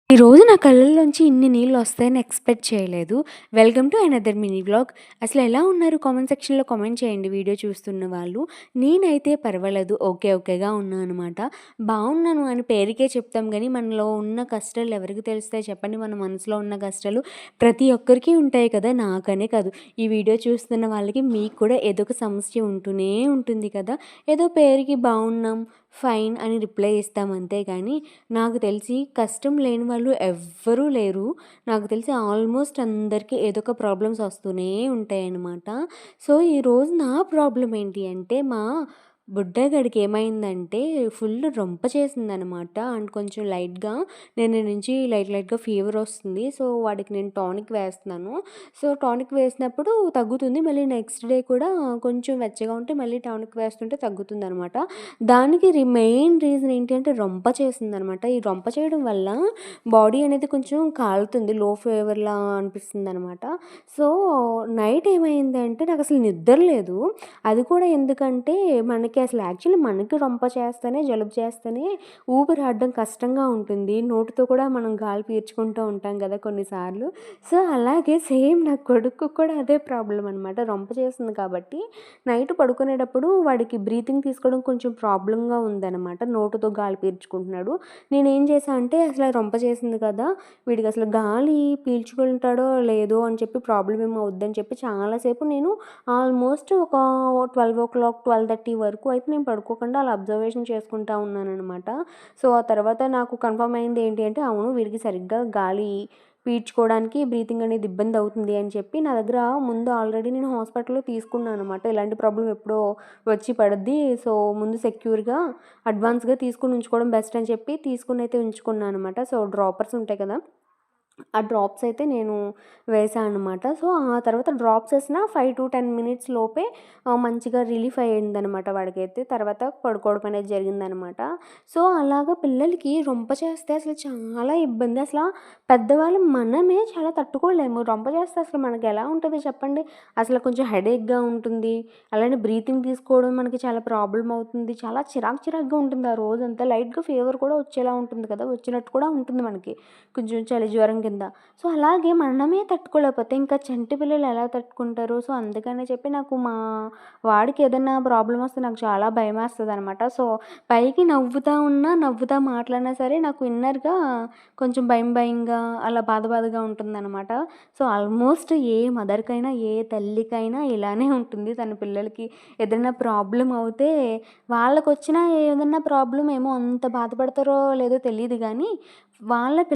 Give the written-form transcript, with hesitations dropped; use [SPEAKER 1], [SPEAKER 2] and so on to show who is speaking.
[SPEAKER 1] ఈరోజు నా కళ్ళల్లోంచి ఇన్ని నీళ్ళొస్తాయని ఎక్స్‌పెక్ట్ చేయలేదు. Welcome to another mini vlog. అసలెలా ఉన్నారు కామెంట్ సెక్షన్‌లో కామెంట్ చేయండి వీడియో చూస్తున్న వాళ్ళు. నేనైతే పర్వాలేదు ఓకేగా ఉన్నా అనమాట. బావున్నాను అని పేరుకే చెప్తాం గానీ, మనలో ఉన్న కష్టాలు ఎవరికి తెలుస్తాయి చెప్పండి? మన మనసులో ఉన్న కష్టాలు ప్రతి ఒక్కరికి ఉంటాయి కదా! నాకనే కాదు, ఈ వీడియో చూస్తున్న వాళ్ళకి మీకు కూడా ఏదో ఒక సమస్య ఉంటూనే ఉంటుంది కదా! ఏదో పేరుకి బావున్నాం, ఫైన్ అని రిప్లై ఇస్తాం అంతే గానీ, నాకు తెలిసి కష్టం లేని వాళ్ళు ఎవ్వరూ లేరు. నాకు తెలిసి ఆల్మోస్ట్ అందరికీ ఏదో ఒక ప్రాబ్లమ్స్ వస్తూనే ఉంటాయన్నమాట. సో, ఈరోజు నా ప్రాబ్లమ్ ఏంటి అంటే, మా బుడ్డగాడికి ఏమైందంటే ఫుల్ రొంప చేసిందనమాట. అండ్ కొంచెం లైట్‌గా నిన్న నుంచి లైట్‌గా ఫీవర్ వస్తుంది. సో, వాడికి నేను టానిక్ వేస్తున్నాను. సో, టానిక్ వేసినప్పుడు తగ్గుతుంది. మళ్ళీ నెక్స్ట్ డే కూడా కొంచెం వెచ్చగా ఉంటే మళ్ళీ టానిక్ వేస్తుంటే తగ్గుతుందనమాట. దానికి మెయిన్ రీజన్ ఏంటి అంటే రొంప చేసిందనమాట. ఈ రొంప చేయడం వల్ల బాడీ అనేది కొంచెం కాలుతుంది. లో ఫీవర్‌లా అనిపిస్తుందనమాట. సో, నైట్ ఏమైందంటే నాకసలు నిద్ర లేదు. అది కూడా ఎందుకంటే మనకి అసలు యాక్చువల్లీ మనకి రొంప చేస్తేనే, జలుబు చేస్తేనే ఊపిరాడడం కష్టంగా ఉంటుంది. నోటితో కూడా మనం గాలి పీల్చుకుంటూ ఉంటాం గదా కొన్నిసార్లు. సో, అలాగే సేమ్ నా కొడుకుకి కూడా అదే ప్రాబ్లమ్ అనమాట. రొంప చేస్తుంది కాబట్టి నైట్ పడుకునేటప్పుడు వాడికి బ్రీతింగ్ తీసుకోవడం కొంచెం ప్రాబ్లమ్‌గా ఉందనమాట. నోటితో గాలి పీల్చుకుంటున్నాడు. నేనేం చేశా అంటే అసల రొంప చేసింది కదా! వీడికసలు గాలి పీల్చుకుంటాడో లేదో అని చెప్పి ప్రాబ్లమ్ ఏమో అవుద్దని చెప్పి చాలా సేపు నేను ఆల్మోస్ట్ ఒక 12:00, 12:30 వరకు అయితే నేను పడుకోకుండా అలా అబ్జర్వేషన్ చేసుకుంటా ఉన్నాననమాట. సో, ఆ తర్వాత నాకు కన్ఫర్మ్ అయింది ఏంటి అంటే అవును, వీడికి సరిగ్గా గాలి పీల్చుకోవడానికి బ్రీతింగ్ అనేది ఇబ్బందవుతుంది అని చెప్పి నా దగ్గర ముందు ఆల్రెడీ నేను హాస్పిటల్‌లో తీసుకున్నాననమాట. ఇలాంటి ప్రాబ్లమ్ ఎప్పుడో వచ్చి పడుద్ది. సో, ముందు సెక్యూర్‌గా అడ్వాన్స్‌గా తీసుకొని ఉంచుకోవడం బెస్ట్ అని చెప్పి తీసుకొనైతే ఉంచుకున్నాననమాట. సో, డ్రాపర్స్ ఉంటాయి కదా! ఆ డ్రాప్స్ అయితే నేను వేశా అనమాట. సో, ఆ తర్వాత డ్రాప్స్ ఏసిన 5-10 మినిట్స్ లోపే మంచిగా రిలీఫ్ అయిందనమాట వాడికైతే. తర్వాత పడుకోవడం అనేది జరిగిందనమాట. సో, అలాగా పిల్లలకి రొంప చేస్తే అసలు చాలా ఇబ్బంది. పెద్దవాళ్ళు మనమే చాలా తట్టుకోలేము. రొంప చేస్తే అసలు మనకెలా ఉంటది చెప్పండి? అసలు కొంచెం హెడేక్‌గా ఉంటుంది. అలానే బ్రీతింగ్ తీసుకోవడం మనకి చాలా ప్రాబ్లమ్ అవుతుంది. చాలా చిరాకుగా ఉంటుంది ఆ రోజంతా. లైట్‌గా ఫీవర్ కూడా వచ్చేలా ఉంటుంది కదా! వచ్చినట్టు కూడా ఉంటుంది మనకి. కొంచెం చలి జ్వరం కింద. సో, అలాగే మనమే తట్టుకోలేకపోతే ఇంకా చంటి పిల్లలు ఎలా తట్టుకుంటారు? సో, అందుకని చెప్పి నాకు మా వాడికి ఏదన్నా ప్రాబ్లమ్ వస్తే నాకు చాలా భయమేస్తదనమాట. సో, పైకి నవ్వుతా ఉన్నా, నవ్వుతా మాట్లాడినా సరే నాకు ఇన్నర్‌గా కొంచెం భయంగా అలా బాధగా ఉంటుందనమాట. సో, ఆల్మోస్ట్ ఏ మదర్‌కైనా, ఏ తల్లికైనా ఇలానే ఉంటుంది. తన పిల్లలకి ఏదైనా ప్రాబ్లమ్ అవుతే వాళ్ళకొచ్చినా ఏదన్నా ప్రాబ్లమ్ ఏమో అంత బాధపడతారో లేదో తెలీదు గానీ, వాళ్ళ